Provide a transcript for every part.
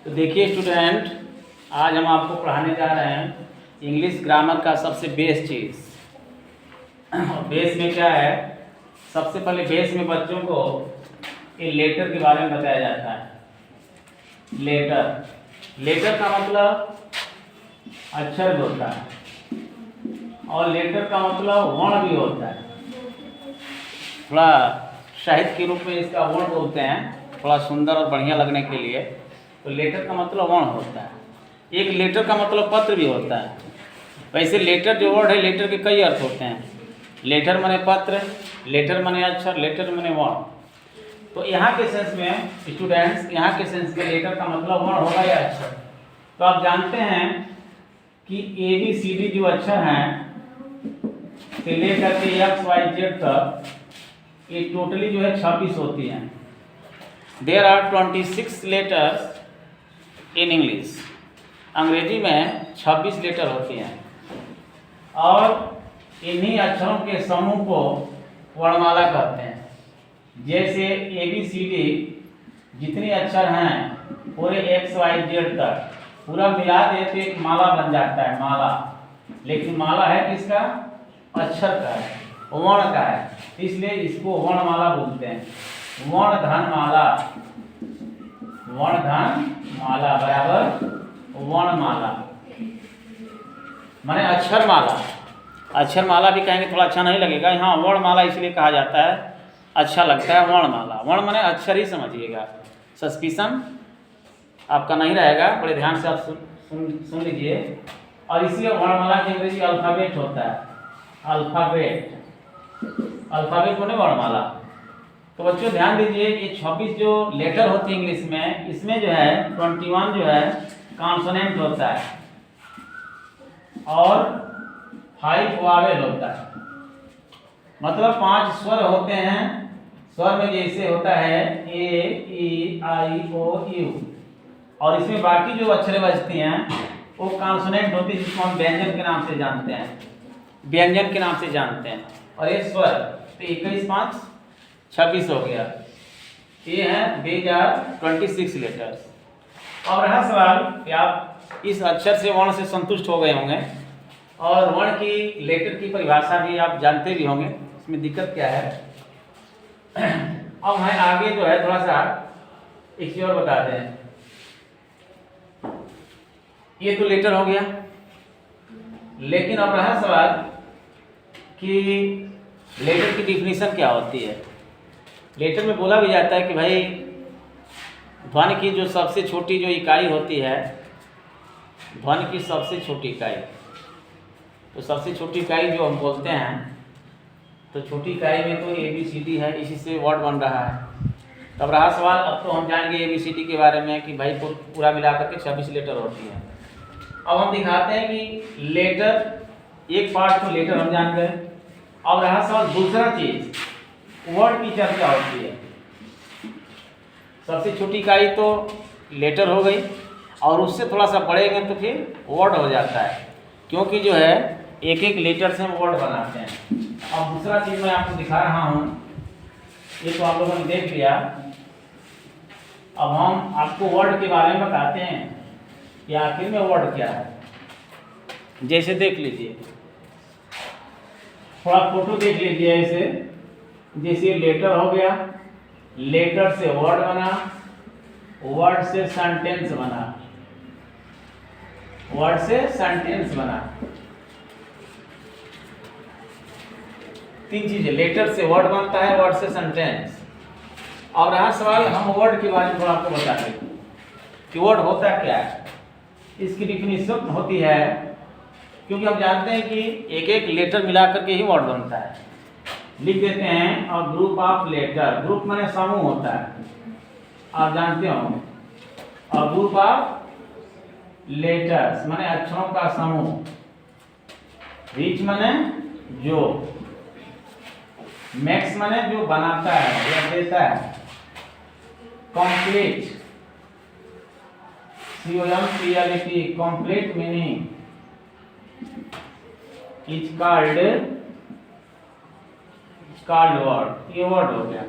तो देखिए स्टूडेंट, आज हम आपको पढ़ाने जा रहे हैं इंग्लिश ग्रामर का सबसे बेस चीज़। और बेस में क्या है, सबसे पहले बेस में बच्चों को ये लेटर के बारे में बताया जाता है। लेटर का मतलब अक्षर भी होता है और लेटर का मतलब वर्ण भी होता है। थोड़ा साहित्य के रूप में इसका वर्ण बोलते हैं, थोड़ा सुंदर और बढ़िया लगने के लिए। तो लेटर का मतलब वर्ण होता है। एक लेटर का मतलब पत्र भी होता है। वैसे लेटर जो वर्ड है, लेटर के कई अर्थ होते हैं। लेटर माने पत्र, लेटर माने अक्षर, लेटर माने वर्ण। तो यहाँ के सेंस में स्टूडेंट्स, यहाँ के सेंस में लेटर का मतलब वर्ण होगा या अक्षर। तो आप जानते हैं कि ABCD जो अक्षर हैं से लेकर के XYZ तक ये टोटली जो है 26 होती हैं। There are 26 letters in English. अंग्रेजी में 26 लेटर होती हैं और इन्हीं अक्षरों के समूह को वर्णमाला कहते हैं। जैसे ABCD जितने अक्षर हैं पूरे XYZ तक पूरा मिला दे तो एक माला बन जाता है, माला। लेकिन माला है किसका? अक्षर का है, वर्ण का है, इसलिए इसको वर्णमाला बोलते हैं। वर्णधन माला, वर्णधन माला बराबर वर्णमाला माने अक्षर माला। अक्षर माला भी कहेंगे थोड़ा अच्छा नहीं लगेगा, यहाँ वर्णमाला इसलिए कहा जाता है, अच्छा लगता है वर्णमाला। वर्ण माने अक्षर ही समझिएगा, सस्पिशन आपका नहीं रहेगा, बड़े ध्यान से आप सुन लीजिए। और इसलिए वर्णमाला की अंग्रेजी अल्फाबेट होता है। अल्फाबेट, अल्फाबेट होने वर्णमाला। तो बच्चों ध्यान दीजिए कि 26 जो लेटर होती है इंग्लिश में, इसमें जो है 21 जो है कॉन्सोनेंट होता है और 5 वावेल होता है। मतलब 5 स्वर होते हैं। स्वर में जैसे होता है A, E, I, O, U, और इसमें बाकी जो अक्षरें बजती हैं वो कॉन्सोनेंट होती है, जिसको हम व्यंजन के नाम से जानते हैं, व्यंजन के नाम से जानते हैं। और ये स्वर तो 21 5 26 हो गया। ये है 26 लेटर्स। अब रहा सवाल कि आप इस अक्षर से वर्ण से संतुष्ट हो गए होंगे और वर्ण की लेटर की परिभाषा भी आप जानते भी होंगे, इसमें दिक्कत क्या है। अब मैं आगे जो है थोड़ा सा एक चीज और बता दें। ये तो लेटर हो गया, लेकिन अब रहा सवाल कि लेटर की डिफिनीशन क्या होती है। लेटर में बोला भी जाता है कि भाई ध्वनि की जो सबसे छोटी जो इकाई होती है, ध्वनि की सबसे छोटी इकाई, तो सबसे छोटी इकाई जो हम बोलते हैं, तो छोटी इकाई में तो ABCD है, इसी से वर्ड बन रहा है। तब रहा सवाल, अब तो हम जानेंगे ABCD के बारे में कि भाई पूरा मिलाकर के 26 लेटर होती है। अब हम दिखाते हैं कि लेटर, एक पार्ट तो लेटर हम जान गए। अब रहा सवाल दूसरा चीज, वर्ड की चर्चा होती है। सबसे छोटी इकाई तो लेटर हो गई और उससे थोड़ा सा बढ़ेंगे तो फिर वर्ड हो जाता है, क्योंकि जो है एक एक लेटर से हम वर्ड बनाते हैं। अब दूसरा चीज मैं आपको दिखा रहा हूँ, ये तो आप लोगों ने देख लिया। अब हम आपको वर्ड के बारे में बताते हैं कि आखिर में वर्ड क्या है। जैसे देख लीजिए, थोड़ा फोटो देख लीजिए। ऐसे जैसे लेटर हो गया, लेटर से वर्ड बना, वर्ड से सेंटेंस बना, वर्ड से सेंटेंस बना। 3 चीजें, लेटर से वर्ड बनता है, वर्ड से सेंटेंस। और रहा सवाल, हम वर्ड के बारे में थोड़ा आपको बता दें कि वर्ड होता क्या है। इसकी डिफिनीशन होती है, क्योंकि हम जानते हैं कि एक एक लेटर मिलाकर के ही वर्ड बनता है। लिख देते हैं, और ग्रुप ऑफ लेटर, ग्रुप माने समूह होता है, आप जानते हो। और ग्रुप ऑफ लेटर्स माने अक्षरों का समूह। रिच माने जो, मैक्स माने जो बनाता है या देता है। Complete, COMPLET, complete meaning is called word. ये वर्ड हो गया,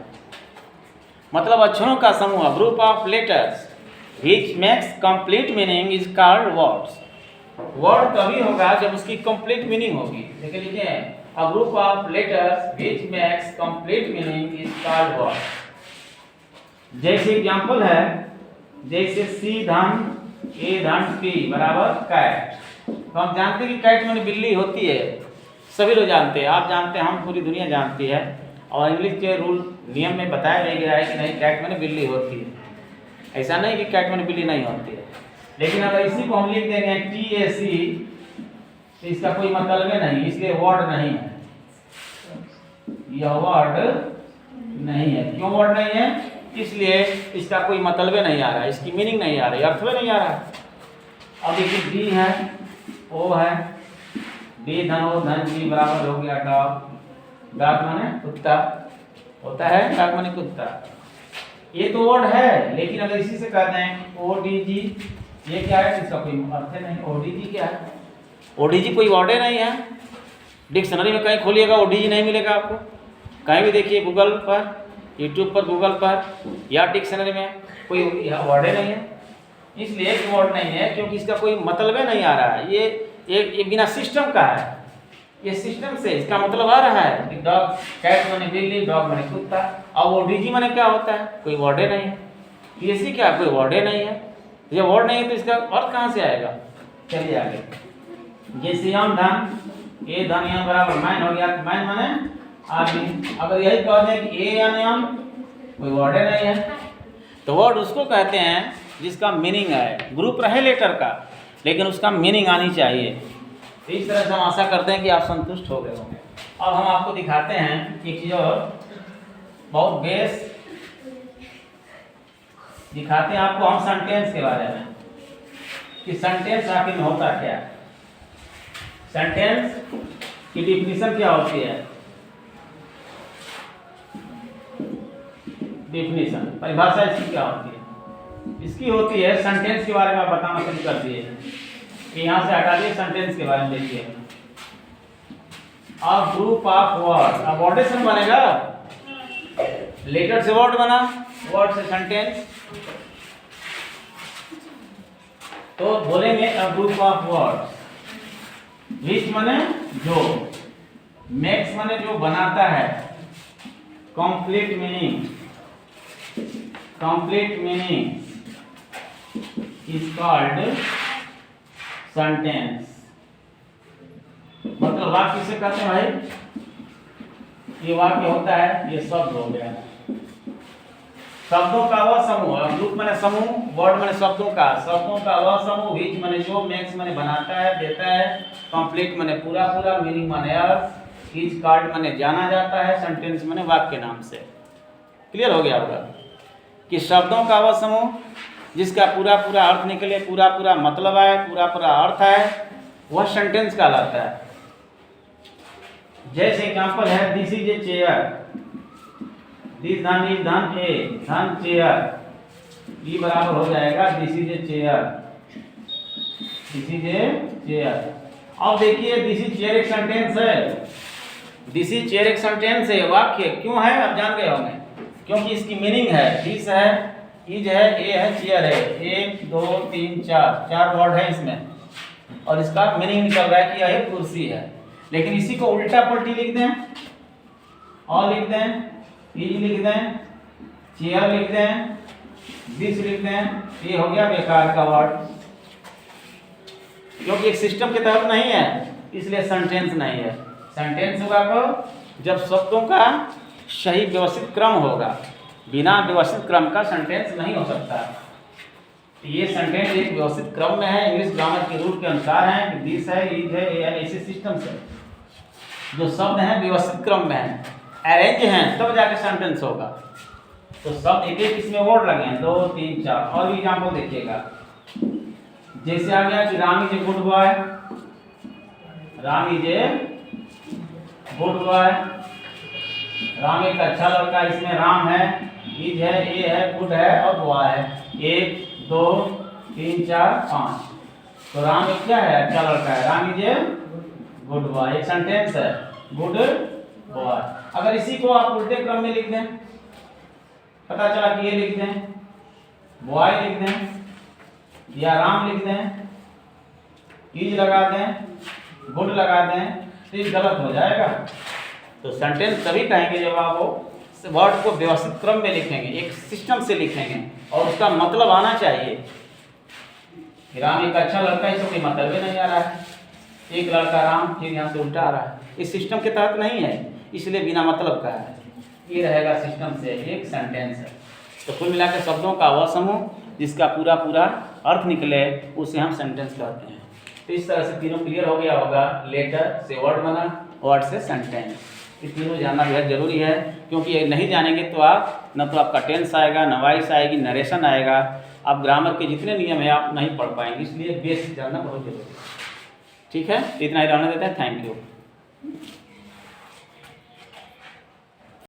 मतलब अक्षरों का समूह, group of letters. Which makes complete meaning is called words. Word तभी होगा जब उसकी कंप्लीट मीनिंग होगी। देखिए लिखे हैं, a group of letters which makes complete meaning is called word. जैसे एग्जांपल है, जैसे सी धन ए धन पी बराबर कैट। तो हम जानते हैं कि कैट माने बिल्ली होती है, सभी लोग जानते हैं, आप जानते हैं, हम पूरी दुनिया जानती है। और इंग्लिश के रूल नियम में बताया गया है कि नहीं, कैट माने बिल्ली होती है। ऐसा नहीं कि कैट माने बिल्ली नहीं होती है। लेकिन अगर इसी को हम लिख देंगे TAC, तो इसका कोई मतलब नहीं, इसलिए वर्ड नहीं है, यह वर्ड नहीं है। क्यों वर्ड नहीं है? इसलिए इसका कोई मतलब नहीं आ रहा है, इसकी मीनिंग नहीं आ रही, अर्थ में नहीं आ रहा है। अब देखिए डी है, ओ है, डी धन ओ धन जी बराबर हो गया डॉग। डॉग माने कुत्ता होता है, डॉग माने कुत्ता। ये तो वर्ड है, लेकिन अगर इसी से कहते हैं ODG, ये क्या है? इसका कोई अर्थ नहीं। ODG क्या है? ODG कोई वर्ड नहीं है। डिक्शनरी में कहीं खोलिएगा ODG नहीं मिलेगा आपको। कहीं भी देखिए गूगल पर, यूट्यूब पर, गूगल पर या डिक्शनरी में कोई वर्ड नहीं है। इसलिए वर्ड नहीं है क्योंकि इसका कोई मतलब नहीं आ रहा है। ये बिना सिस्टम का है, ये सिस्टम से इसका मतलब आ रहा है। डॉग, कैट माने बिल्ली, डॉग माने कुत्ता। अब ODG माने क्या होता है? कोई वर्ड नहीं है। TAC क्या? कोई वर्ड नहीं है। जब वर्ड नहीं है तो इसका अर्थ कहाँ से आएगा? चलिए आगे। जैसे यम धन ए धन यम बराबर मैन हो गया। मैन माने आदमी। अगर यही कह दें कि ए यानी यम, कोई वर्ड नहीं है। तो वर्ड उसको कहते हैं जिसका मीनिंग है, ग्रुप रहे लेटर का, लेकिन उसका मीनिंग आनी चाहिए। तो इस तरह से हम आशा करते हैं कि आप संतुष्ट हो गए होंगे। अब हम आपको दिखाते हैं एक चीज़ और, बहुत बेस दिखाते हैं आपको हम सेंटेंस के बारे में, कि सेंटेंस आखिर में होता क्या है। सेंटेंस की डिफिनीशन क्या होती है? डिफिनीशन, परिभाषा इसकी क्या होती है? इसकी होती है, सेंटेंस के बारे में आप बताना शुरू कर दिए कि यहाँ से हटा दिए, सेंटेंस के बारे में देखिए। अ ग्रुप ऑफ वर्ड, अब वर्ड से बनेगा, लेटर से वर्ड बना, वर्ड से सेंटेंस। तो बोलेंगे अ ग्रुप ऑफ वर्ड्स, विच माने जो, मेक्स माने जो बनाता है, complete meaning, complete meaning is called sentence. मतलब वाक्य किसे कहते हैं भाई? ये वाक्य होता है, ये शब्द हो गया, शब्दों का वह समूह। ग्रुप माने समूह, वर्ड माने शब्दों का वह समूह, विच माने जो, मेक्स माने बनाता है, देता है, कंप्लीट माने पूरा पूरा, मीनिंग माने अर्थ, इज कॉल्ड माने जाना जाता है, सेंटेंस माने वाक्य नाम से। क्लियर हो गया होगा कि शब्दों का वह समूह जिसका पूरा पूरा अर्थ निकले, पूरा पूरा मतलब आए, पूरा पूरा अर्थ है, वह सेंटेंस कहलाता है। जैसे एग्जांपल है, this is a chair, this धन इज धन ए धन चेयर, ये बराबर हो जाएगा this is a chair, this is a chair. अब देखिए दिस इज चेयर एक सेंटेंस है, दिस इज चेयर एक सेंटेंस है, वाक्य क्यों है आप जान गए होंगे, क्योंकि इसकी मीनिंग है, दिस है, इज है, ए है, चेयर है, 1 2 3 4 वर्ड है इसमें, और इसका मीनिंग निकल रहा है कि यह कुर्सी है। लेकिन इसी को उल्टा पलटी लिख दें, और लिख दें, इज लिख दें, चेयर लिख दें, दिस लिख दें, ये हो गया बेकार का वर्ड, क्योंकि एक सिस्टम के तहत नहीं है, इसलिए सेंटेंस नहीं है। सेंटेंस होगा तो जब शब्दों का सही व्यवस्थित क्रम होगा, बिना व्यवस्थित क्रम का सेंटेंस नहीं हो सकता। ये सेंटेंस एक व्यवस्थित क्रम में है, इंग्लिश ग्रामर के रूल के अनुसार है कि दिस है, इज है, ए है, ऐसे सिस्टम से जो शब्द हैं व्यवस्थित क्रम में हैं, अरेंज हैं, तब जाके सेंटेंस होगा। तो शब्द एक एक इसमें वर्ड लगे हैं, 2 3 4। और भी एग्जाम्पल देखिएगा, जैसे आ गया कि Ram is a good boy, Ram is a good boy, Ram एक अच्छा लड़का, इसमें राम है, इज है, ए है, गुड है और बॉय है, 1 2 3 4 5। तो राम एक क्या है? अच्छा लड़का है, Ram is a good boy, एक सेंटेंस है, गुड बॉय। अगर इसी को आप उल्टे क्रम में लिख दें, पता चला कि ये लिख दें, बॉय लिख दें, या राम लिख दें, इज लगा दें, गुड लगा दें, तो ये गलत हो जाएगा। तो सेंटेंस तभी कहेंगे जब आप वो वर्ड को व्यवस्थित क्रम में लिखेंगे, एक सिस्टम से लिखेंगे और उसका मतलब आना चाहिए। राम एक अच्छा लड़का है, इसको कोई मतलब ही नहीं आ रहा है, एक लड़का राम, फिर यहाँ से उल्टा आ रहा है, इस सिस्टम के तहत नहीं है, इसलिए बिना मतलब का है। ये रहेगा सिस्टम से एक सेंटेंस है। तो कुल मिलाकर शब्दों का वह समूह जिसका पूरा पूरा अर्थ निकले उसे हम सेंटेंस कहते हैं। तो इस तरह से तीनों क्लियर हो गया होगा। लेटर से वर्ड बना, वर्ड से सेंटेंस, ये तीनों जानना बेहद जरूरी है, क्योंकि ये नहीं जानेंगे तो आप न तो आपका टेंस आएगा, न वॉइस आएगी, नरेशन आएगा, आप ग्रामर के जितने नियम हैं आप नहीं पढ़ पाएंगे, इसलिए बेस जानना बहुत जरूरी है। ठीक है, इतना ही रहने देते हैं। Thank you.